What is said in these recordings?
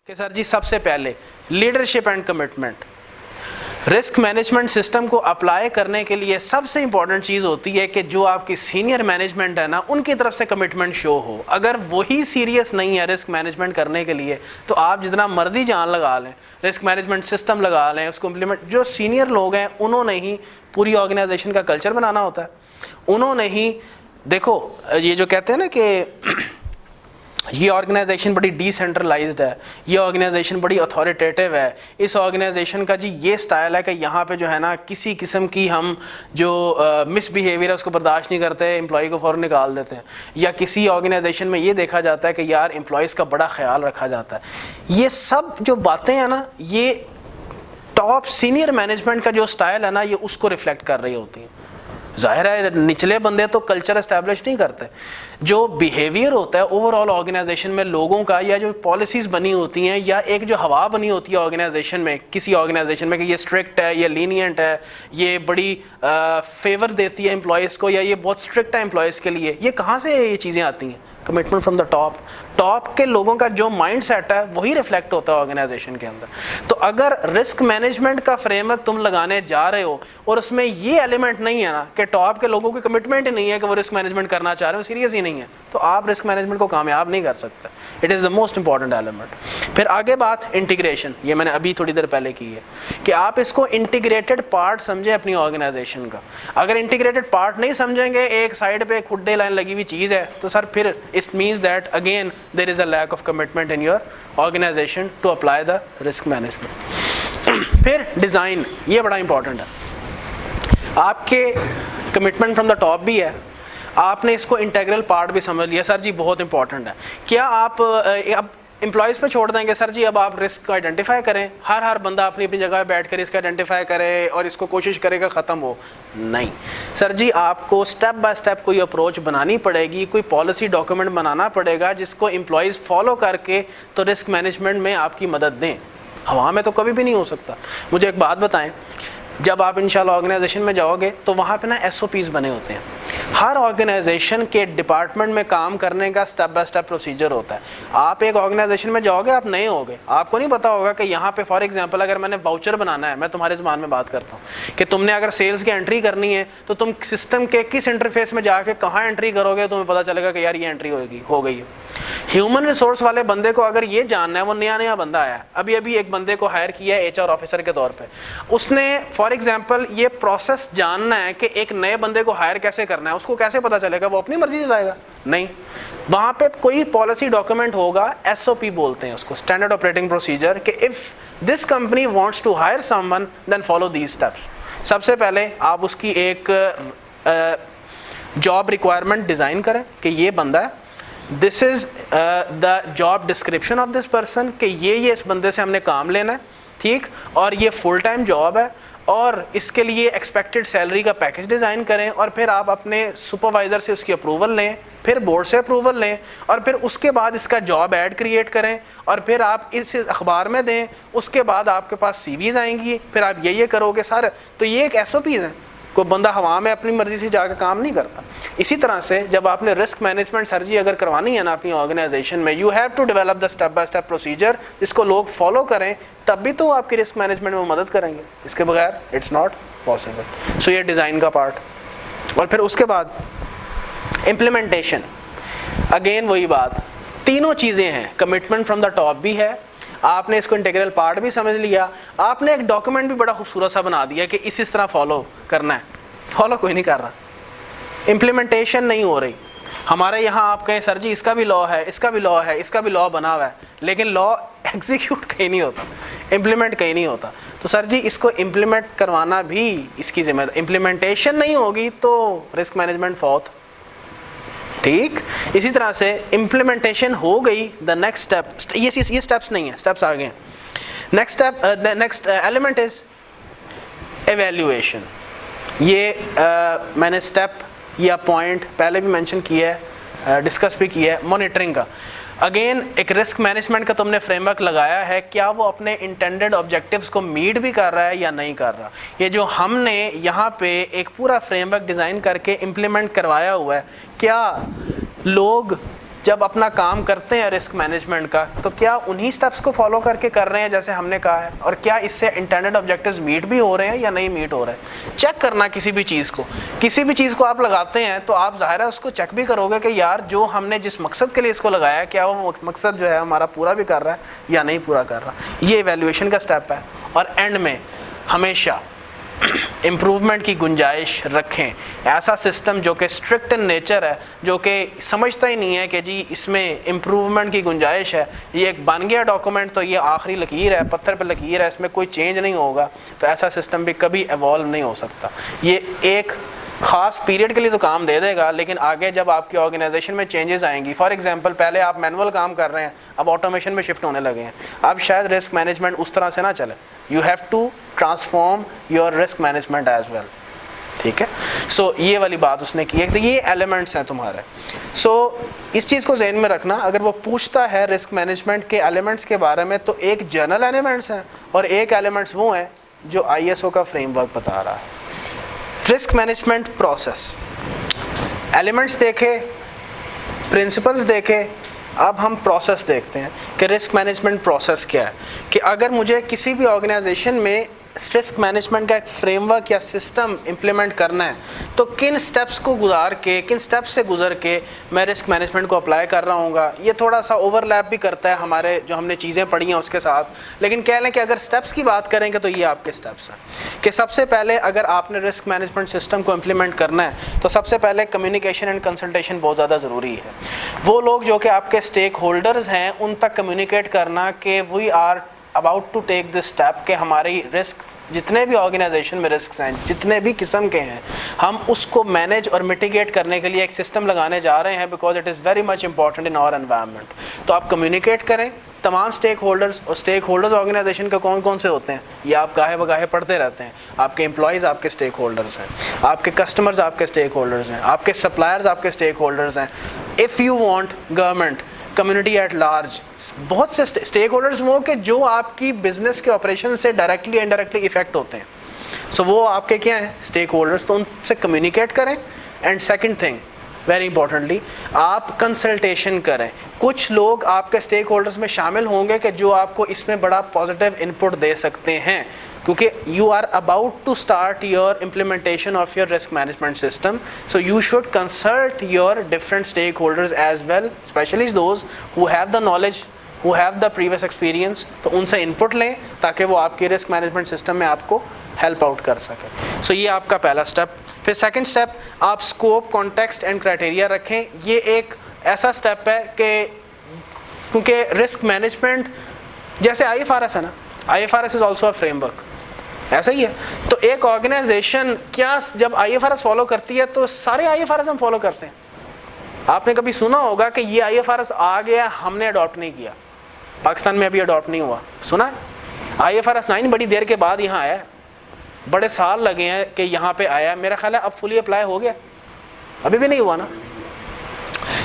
کہ سر جی سب سے پہلے leadership and commitment. Risk management system کو اپلائی کرنے کے لیے سب سے امپورٹنٹ چیز ہوتی ہے کہ جو آپ کی سینئر مینجمنٹ ہے نا, ان کی طرف سے کمٹمنٹ شو ہو. اگر وہی سیریس نہیں ہے رسک مینجمنٹ کرنے کے لیے تو آپ جتنا مرضی جان لگا لیں, رسک مینجمنٹ سسٹم لگا لیں, اس کو امپلیمنٹ, جو سینئر لوگ ہیں انہوں نے ہی پوری آرگنائزیشن کا کلچر بنانا ہوتا ہے. انہوں نے ہی, دیکھو یہ جو کہتے ہیں نا کہ یہ آرگنائزیشن بڑی ڈی سینٹرلائزڈ ہے, یہ آرگنائزیشن بڑی اتھارٹیٹیو ہے, اس آرگنائزیشن کا جی یہ سٹائل ہے کہ یہاں پہ جو ہے نا کسی قسم کی ہم جو مس بیہیویئر ہے اس کو برداشت نہیں کرتے, امپلائی کو فوراً نکال دیتے ہیں. یا کسی آرگنائزیشن میں یہ دیکھا جاتا ہے کہ یار امپلائیز کا بڑا خیال رکھا جاتا ہے. یہ سب جو باتیں ہیں نا, یہ ٹاپ سینئر مینجمنٹ کا جو سٹائل ہے نا, یہ اس کو ریفلیکٹ کر رہی ہوتی ہیں. ظاہر ہے نچلے بندے تو کلچر اسٹیبلش نہیں کرتے. جو بیہیویئر ہوتا ہے اوور آل آرگنائزیشن میں لوگوں کا, یا جو پالیسیز بنی ہوتی ہیں, یا ایک جو ہوا بنی ہوتی ہے آرگنائزیشن میں, کسی آرگنائزیشن میں کہ یہ اسٹرکٹ ہے, یہ لینینٹ ہے, یہ بڑی فیور دیتی ہے امپلائیز کو, یا یہ بہت اسٹرکٹ ہے امپلائیز کے لیے, یہ کہاں سے یہ چیزیں آتی ہیں؟ Commitment from the top. Top کے لوگوں کا جو مائنڈ سیٹ ہے وہی ریفلیکٹ ہوتا ہے آرگنائزیشن کے اندر. تو اگر رسک مینجمنٹ کا فریم ورک تم لگانے جا رہے ہو اور اس میں یہ ایلیمنٹ نہیں ہے نا کہ ٹاپ کے لوگوں کی کمٹمنٹ ہی نہیں ہے کہ وہ رسک مینجمنٹ کرنا چاہ رہے ہیں, سیریس ہی نہیں ہے, تو آپ رسک مینجمنٹ کو کامیاب نہیں کر سکتے. It is the most important element. پھر آگے بات انٹیگریشن, یہ میں نے ابھی تھوڑی دیر پہلے کی ہے کہ آپ اس کو انٹیگریٹڈ پارٹ سمجھیں اپنی آرگنائزیشن کا. اگر انٹیگریٹڈ پارٹ نہیں سمجھیں گے, ایک سائڈ پہ کھڈے لائن لگی ہوئی چیز ہے, تو سر پھر it means that again there is a lack of commitment in your organization to apply the risk management. پھر ڈیزائن, یہ بڑا امپورٹنٹ ہے. آپ کے کمٹمنٹ فرام دا ٹاپ بھی ہے, آپ نے اس کو انٹیگرل پارٹ بھی سمجھ لیا. سر جی بہت امپورٹنٹ ہے. کیا آپ اب امپلائیز پہ چھوڑ دیں گے سر جی اب آپ رسک کو آئیڈینٹیفائی کریں, ہر بندہ اپنی اپنی جگہ پہ بیٹھ کر اس کا آئیڈینٹیفائی کرے اور اس کو کوشش کرے گا ختم ہو؟ نہیں سر جی, آپ کو اسٹیپ بائی اسٹیپ کوئی اپروچ بنانی پڑے گی, کوئی پالیسی ڈاکیومنٹ بنانا پڑے گا جس کو امپلائیز فالو کر کے تو رسک مینجمنٹ میں آپ کی مدد دیں. ہوا میں تو کبھی بھی نہیں ہو سکتا. مجھے ایک بات بتائیں, جب آپ انشاءاللہ آرگنائزیشن میں جاؤ گے تو وہاں پہ نا ایس او پیز بنے ہوتے ہیں. ہر آرگنائزیشن کے ڈپارٹمنٹ میں کام کرنے کا اسٹیپ بائی اسٹیپ پروسیجر ہوتا ہے. آپ ایک آرگنائزیشن میں جاؤ گے, آپ نئے ہوگے, آپ کو نہیں پتا ہوگا کہ یہاں پہ فار ایگزامپل اگر میں نے واؤچر بنانا ہے, میں تمہارے زبان میں بات کرتا ہوں کہ تم نے اگر سیلز کی انٹری کرنی ہے تو تم سسٹم کے کس انٹرفیس میں جا کے کہاں انٹری کرو گے, تمہیں پتا چلے گا کہ یار یہ انٹری ہو گئی ہے. ہیومن ریسورس والے بندے کو اگر یہ جاننا ہے, وہ نیا بندہ آیا ہے, ابھی ایک بندے کو ہائر کیا ہے ایچ آر آفیسر کے طور پہ, اس نے فار ایگزامپل یہ پروسیس جاننا ہے کہ ایک نئے بندے کو ہائر کیسے کرنا ہے, اس کو کیسے پتا چلے گا؟ وہ اپنی مرضی سے جائے گا؟ نہیں. وہاں پہ کوئی پالیسی ڈاکیومنٹ ہوگا, ایس او پی بولتے ہیں اس کو, اسٹینڈرڈ آپریٹنگ پروسیجر, کہ if this company wants to hire someone then follow these steps. سب سے پہلے آپ اس کی ایک جاب ریکوائرمنٹ ڈیزائن کریں کہ یہ بندہ ہے, this is the job description of this person, کہ یہ اس بندے سے ہم نے کام لینا ہے, ٹھیک, اور یہ فل ٹائم جاب ہے, اور اس کے لیے ایکسپیکٹڈ سیلری کا پیکج ڈیزائن کریں, اور پھر آپ اپنے سپروائزر سے اس کی اپروول لیں, پھر بورڈ سے اپروول لیں, اور پھر اس کے بعد اس کا جاب ایڈ کریٹ کریں, اور پھر آپ اس اخبار میں دیں. اس کے بعد آپ کے پاس سی ویز آئیں گی, پھر آپ یہ کرو گے سر. تو یہ ایک ایس او پیز ہے. کوئی بندہ ہوا میں اپنی مرضی سے جا کے کام نہیں کرتا. اسی طرح سے جب آپ نے رسک مینجمنٹ سر جی اگر کروانی ہے نا اپنی آرگنائزیشن میں, you have to develop the step by step procedure, جس کو لوگ فالو کریں, تب بھی تو آپ کی رسک مینجمنٹ میں مدد کریں گے. اس کے بغیر اٹس ناٹ پاسبل. سو یہ ڈیزائن کا پارٹ. اور پھر اس کے بعد امپلیمنٹیشن, اگین وہی بات, تینوں چیزیں ہیں. کمٹمنٹ فرام دا ٹاپ بھی ہے, آپ نے اس کو انٹیگرل پارٹ بھی سمجھ لیا, آپ نے ایک ڈاکیومنٹ بھی بڑا خوبصورت سا بنا دیا کہ اس طرح فالو کرنا ہے. فالو کوئی نہیں کر رہا, امپلیمنٹیشن نہیں ہو رہی. ہمارے یہاں آپ کہیں سر جی اس کا بھی لا ہے, اس کا بھی لا ہے, اس کا بھی لا بنا ہوا ہے, لیکن لا ایگزیکیوٹ کہیں نہیں ہوتا, امپلیمنٹ کہیں نہیں ہوتا. تو سر جی اس کو امپلیمنٹ کروانا بھی اس کی ذمہ داری. امپلیمنٹیشن نہیں ہوگی تو رسک مینجمنٹ فوت, ٹھیک. اسی طرح سے امپلیمنٹیشن ہو گئی, دا نیکسٹ اسٹیپ, یہ اسٹیپس نہیں ہیں, اسٹیپس آ گئے. Next element is evaluation. یہ میں نے اسٹیپ یا پوائنٹ پہلے بھی مینشن کیا ہے, ڈسکس بھی کیا ہے, مانیٹرنگ کا. اگین ایک رسک مینجمنٹ کا تم نے فریم ورک لگایا ہے, کیا وہ اپنے انٹینڈڈ آبجیکٹیوز کو میٹ بھی کر رہا ہے یا نہیں کر رہا. یہ جو ہم نے یہاں پہ ایک پورا فریم ورک ڈیزائن کر کے امپلیمنٹ کروایا ہوا ہے, کیا لوگ جب اپنا کام کرتے ہیں رسک مینجمنٹ کا تو کیا انہی سٹیپس کو فالو کر کے کر رہے ہیں جیسے ہم نے کہا ہے, اور کیا اس سے انٹینڈڈ آبجیکٹیوز میٹ بھی ہو رہے ہیں یا نہیں میٹ ہو رہے ہیں. چیک کرنا کسی بھی چیز کو آپ لگاتے ہیں تو آپ ظاہر ہے اس کو چیک بھی کرو گے کہ یار جو ہم نے جس مقصد کے لیے اس کو لگایا ہے کیا وہ مقصد جو ہے ہمارا پورا بھی کر رہا ہے یا نہیں پورا کر رہا. یہ ایویلیویشن کا سٹیپ ہے. اور اینڈ میں ہمیشہ امپروومنٹ کی گنجائش رکھیں. ایسا سسٹم جو کہ اسٹرکٹ ان نیچر ہے, جو کہ سمجھتا ہی نہیں ہے کہ جی اس میں امپروومنٹ کی گنجائش ہے, یہ ایک بن گیا ڈاکومنٹ تو یہ آخری لکیر ہے, پتھر پہ لکیر ہے, اس میں کوئی چینج نہیں ہوگا, تو ایسا سسٹم بھی کبھی ایوالو نہیں ہو سکتا. یہ ایک خاص پیریڈ کے لیے تو کام دے دے گا, لیکن آگے جب آپ کی آرگنائزیشن میں چینجز آئیں گی, فار ایگزامپل پہلے آپ مینول کام کر رہے ہیں, اب آٹومیشن میں شفٹ ہونے لگے ہیں, اب شاید رسک مینجمنٹ اس طرح سے نہ چلے. You have to transform your risk management as well. ٹھیک ہے, سو یہ والی بات اس نے کی ہے. تو یہ ایلیمنٹس ہیں تمہارے. سو اس چیز کو ذہن میں رکھنا, اگر وہ پوچھتا ہے رسک مینجمنٹ کے ایلیمنٹس کے بارے میں تو ایک جنرل ایلیمنٹس ہیں اور ایک ایلیمنٹس وہ ہیں جو ISO کا فریم ورک بتا رہا ہے. رسک مینجمنٹ پروسیس, ایلیمنٹس دیکھے, پرنسپلز دیکھے, اب ہم پروسیس دیکھتے ہیں کہ رسک مینجمنٹ پروسیس کیا ہے. کہ اگر مجھے کسی بھی آرگنائزیشن میں رسک مینجمنٹ کا ایک فریم ورک یا سسٹم امپلیمنٹ کرنا ہے تو کن سٹیپس کو کن سٹیپس سے گزر کے میں رسک مینجمنٹ کو اپلائی کر رہا ہوں گا. یہ تھوڑا سا اوور لیپ بھی کرتا ہے ہمارے جو ہم نے چیزیں پڑھی ہیں اس کے ساتھ, لیکن کہہ لیں کہ اگر سٹیپس کی بات کریں گے تو یہ آپ کے سٹیپس ہیں. کہ سب سے پہلے اگر آپ نے رسک مینجمنٹ سسٹم کو امپلیمنٹ کرنا ہے تو سب سے پہلے کمیونیکیشن اینڈ کنسلٹیشن بہت زیادہ ضروری ہے. وہ لوگ جو کہ آپ کے اسٹیک ہولڈرز ہیں ان تک کمیونیکیٹ کرنا کہ we are about to take this step, کہ ہماری رسک جتنے بھی آرگنائزیشن میں رسکس ہیں, جتنے بھی قسم کے ہیں, ہم اس کو مینیج اور میٹیگیٹ کرنے کے لیے ایک سسٹم لگانے جا رہے ہیں, because it is very much important in our environment. تو آپ کمیونیکیٹ کریں تمام اسٹیک ہولڈرز, اور اسٹیک ہولڈرز آرگنائزیشن کے کون کون سے ہوتے ہیں یہ آپ گاہے بگاہے پڑھتے رہتے ہیں. آپ کے امپلائیز آپ کے اسٹیک ہولڈرز ہیں, آپ کے کسٹمرز آپ کے اسٹیک ہولڈرز ہیں, آپ کے سپلائرز آپ کے اسٹیک ہولڈرز ہیں. If you want government, community at large, بہت سے اسٹیک ہولڈرز وہ کہ جو آپ کی بزنس کے آپریشن سے ڈائریکٹلی انڈائریکٹلی افیکٹ ہوتے ہیں. سو وہ آپ کے کیا ہیں اسٹیک ہولڈرز, تو ان سے کمیونیکیٹ کریں. And second thing very importantly, آپ کنسلٹیشن کریں. کچھ لوگ آپ کے اسٹیک ہولڈرز میں شامل ہوں گے کہ جو آپ کو اس میں بڑا پازیٹیو انپٹ دے سکتے ہیں, کیونکہ you are about to start your implementation of your risk management system. So you should consult your different stakeholders as well, especially those who have the knowledge, who have the previous experience. تو ان سے input لیں تاکہ وہ آپ کی risk management system میں آپ کو ہیلپ آؤٹ کر سکیں. سو یہ آپ کا پہلا اسٹیپ. پھر سیکنڈ اسٹیپ, آپ اسکوپ, کانٹیکسٹ اینڈ کرائٹیریا رکھیں. یہ ایک ایسا اسٹیپ ہے کہ کیونکہ رسک مینجمنٹ جیسے IFRS ہے نا, IFRS is also a frame work, ایسا ہی ہے. تو ایک آرگنائزیشن کیا جب IFRS فالو کرتی ہے تو سارے IFRS ہم فالو کرتے ہیں. آپ نے کبھی سنا ہوگا کہ یہ IFRS آ گیا ہم نے اڈاپٹ نہیں کیا, پاکستان میں ابھی اڈاپٹ نہیں ہوا, سنا ہے؟ IFRS 9 بڑی دیر کے بعد یہاں آیا, بڑے سال لگے ہیں کہ یہاں پہ آیا. میرا خیال ہے اب فلی اپلائی ہو گیا, ابھی بھی نہیں ہوا نا.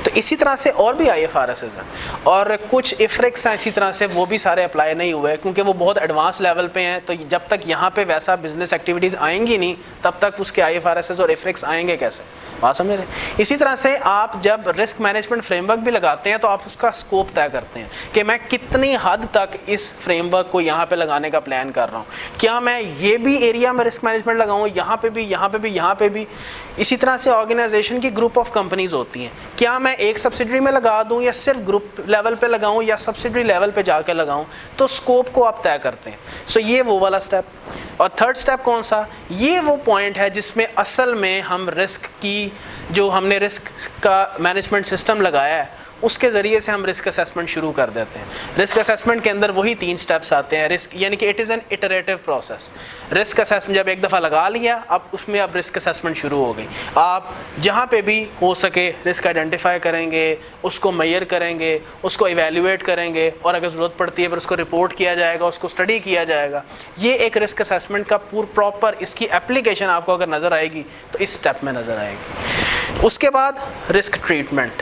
تو اسی طرح سے اور بھی IFRS ہیں, اور کچھ IFRICs ہیں اسی طرح سے, وہ بھی سارے اپلائی نہیں ہوئے کیونکہ وہ بہت ایڈوانس لیول پہ ہیں. تو جب تک یہاں پہ ویسا بزنس ایکٹیویٹیز آئیں گی نہیں تب تک اس کے IFRS اور IFRICs آئیں گے کیسے, بات سمجھ رہے ہیں. اسی طرح سے آپ جب رسک مینجمنٹ فریم ورک بھی لگاتے ہیں تو آپ اس کا اسکوپ طے کرتے ہیں کہ میں کتنی حد تک اس فریم ورک کو یہاں پہ لگانے کا پلان کر رہا ہوں. کیا میں یہ بھی ایریا میں رسک مینجمنٹ لگاؤں, یہاں پہ بھی, یہاں پہ بھی, یہاں پہ بھی. اسی طرح سے آرگنائزیشن کی گروپ آف کمپنیز ہوتی ہیں, کیا میں ایک سبسڈری میں لگا دوں یا صرف گروپ لیول پہ لگاؤں یا سبسڈری لیول پہ جا کے لگاؤں. تو اسکوپ کو آپ طے کرتے ہیں. سو یہ وہ والا اسٹیپ. اور تھرڈ اسٹیپ کون سا, یہ وہ پوائنٹ ہے جس میں اصل میں ہم رسک کی, جو ہم نے رسک کا مینجمنٹ سسٹم لگایا ہے اس کے ذریعے سے ہم رسک اسیسمنٹ شروع کر دیتے ہیں. رسک اسیسمنٹ کے اندر وہی 3 سٹیپس آتے ہیں. رسک یعنی کہ it is an iterative process. Risk assessment جب ایک دفعہ لگا لیا, اب اس میں اب رسک اسیسمنٹ شروع ہو گئی. آپ جہاں پہ بھی ہو سکے رسک آئیڈینٹیفائی کریں گے, اس کو میئر کریں گے, اس کو ایویلیویٹ کریں گے, اور اگر ضرورت پڑتی ہے پھر اس کو رپورٹ کیا جائے گا, اس کو اسٹڈی کیا جائے گا. یہ ایک رسک اسیسمنٹ کا پراپر اس کی اپلیکیشن آپ کو اگر نظر آئے گی تو اس سٹیپ میں نظر آئے گی. اس کے بعد رسک ٹریٹمنٹ.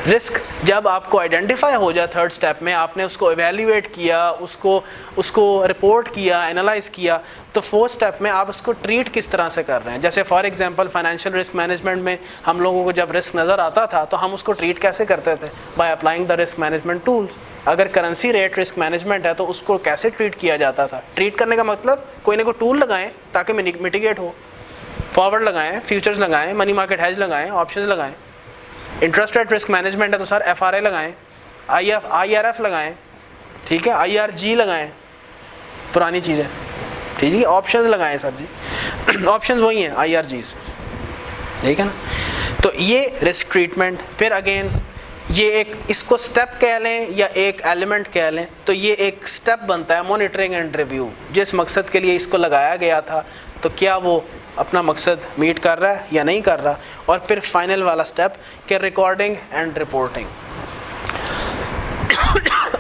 رسک جب آپ کو آئیڈینٹیفائی ہو جائے تھرڈ سٹیپ میں، آپ نے اس کو ایویلیویٹ کیا، اس کو رپورٹ کیا، انالائز کیا، تو فورتھ سٹیپ میں آپ اس کو ٹریٹ کس طرح سے کر رہے ہیں. جیسے for example financial risk management میں ہم لوگوں کو جب رسک نظر آتا تھا تو ہم اس کو ٹریٹ کیسے کرتے تھے؟ By applying the risk management tools. اگر کرنسی ریٹ رسک مینجمنٹ ہے تو اس کو کیسے ٹریٹ کیا جاتا تھا؟ ٹریٹ کرنے کا مطلب کوئی نہ کوئی ٹول لگائیں تاکہ میٹیگیٹ ہو. فارورڈ لگائیں، فیوچرز لگائیں، منی مارکیٹ ہیج لگائیں، آپشنز لگائیں. انٹرسٹ ریٹ رسک مینجمنٹ ہے تو سر ایف آر اے لگائیں، آئی آر ایف لگائیں، ٹھیک ہے، آئی آر جی لگائیں، پرانی چیزیں، ٹھیک ہے. آپشنز لگائیں سر جی، آپشنز وہی ہیں آئی آر جیز، ٹھیک ہے نا. تو یہ رسک ٹریٹمنٹ. پھر اگین یہ ایک اس کو سٹیپ کہہ لیں یا ایک ایلیمنٹ کہہ لیں، تو یہ ایک سٹیپ بنتا ہے مانیٹرنگ اینڈ ریویو. جس مقصد کے لیے اس کو لگایا گیا تھا تو کیا وہ اپنا مقصد میٹ کر رہا ہے یا نہیں کر رہا. اور پھر فائنل والا سٹیپ کہ ریکارڈنگ اینڈ رپورٹنگ.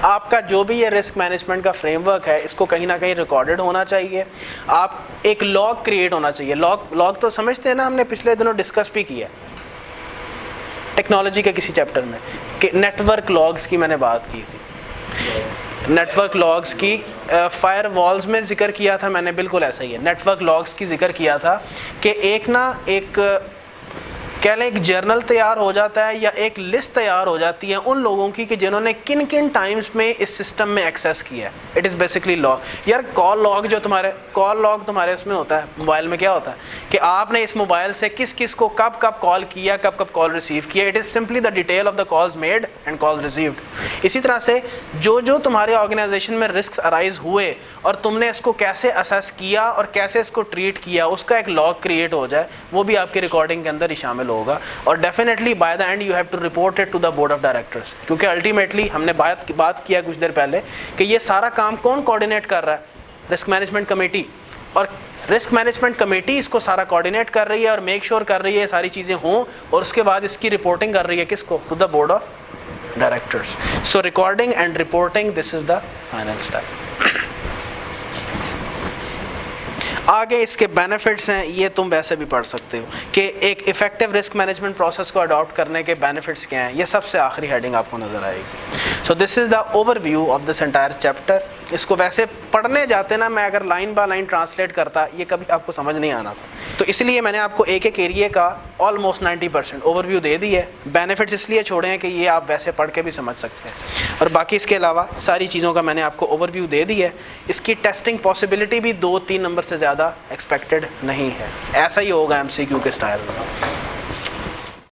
آپ کا جو بھی یہ رسک مینجمنٹ کا فریم ورک ہے اس کو کہیں نہ کہیں ریکارڈڈ ہونا چاہیے. آپ ایک لاگ کریٹ ہونا چاہیے. لاگ تو سمجھتے ہیں نا، ہم نے پچھلے دنوں ڈسکس بھی کیا ٹیکنالوجی کے کسی چیپٹر میں کہ نیٹ ورک لاگس کی میں نے بات کی تھی. نیٹ ورک لاگس کی فائر والز میں ذکر کیا تھا میں نے، بالکل ایسا ہی ہے. نیٹ ورک لاگس کی ذکر کیا تھا کہ ایک کہہ لیں ایک جرنل تیار ہو جاتا ہے یا ایک لسٹ تیار ہو جاتی ہے ان لوگوں کی کہ جنہوں نے کن کن ٹائمز میں اس سسٹم میں ایکسیس کیا ہے. It is basically log. یار کال لاگ جو کال لاگ تمہارے اس میں ہوتا ہے موبائل میں، کیا ہوتا ہے کہ آپ نے اس موبائل سے کس کس کو کب کب کال کیا، کب کب کال ریسیو کیا. It is simply the detail of the calls made and calls received. اسی طرح سے جو تمہارے آرگنائزیشن میں رسکس ارائز ہوئے اور تم نے اس کو کیسے اسیس کیا اور کیسے اس کو ٹریٹ کیا، اس کا ایک لاگ کریٹ ہو جائے، وہ بھی آپ کی ریکارڈنگ کے اندر ہی شامل ہوگا. اور definitely by the end you have to report it to the board of directors. کیونکہ الٹیمیٹلی ہم نے بات کیا کچھ دیر پہلے کہ یہ سارا کام کون کوآرڈینیٹ کر رہا ہے؟ Risk management committee. اور رسک مینجمنٹ کمیٹی اس کو سارا کوآرڈینیٹ کر رہی ہے اور میک شور کر رہی ہے ساری چیزیں ہوں، اور اس کے بعد اس کی رپورٹنگ کر رہی ہے کس کو؟ To the board of directors. So recording and reporting, this is the final step. آگے اس کے بینیفٹس ہیں، یہ تم ویسے بھی پڑھ سکتے ہو کہ ایک افیکٹو رسک مینجمنٹ پروسیس کو اڈاپٹ کرنے کے بینیفٹس کیا ہیں. یہ سب سے آخری ہیڈنگ آپ کو نظر آئے گی. So this is the overview of this entire chapter. اس کو ویسے پڑھنے جاتے نا، میں اگر لائن بائی لائن ٹرانسلیٹ کرتا یہ کبھی آپ کو سمجھ نہیں آنا تھا. تو اس لیے میں نے آپ کو ایک ایریے کا آلموسٹ 90% اوور ویو دے دی ہے. بینیفٹس اس لیے چھوڑے ہیں کہ یہ آپ ویسے پڑھ کے بھی سمجھ سکتے ہیں، اور باقی اس کے علاوہ ساری چیزوں کا میں نے آپ کو اوور ویو دے دی ہے. اس کی ٹیسٹنگ پاسبلٹی بھی 2-3 نمبر سے زیادہ ایکسپیکٹڈ نہیں ہے. ایسا ہی ہوگا MCQ کے سٹائل میں.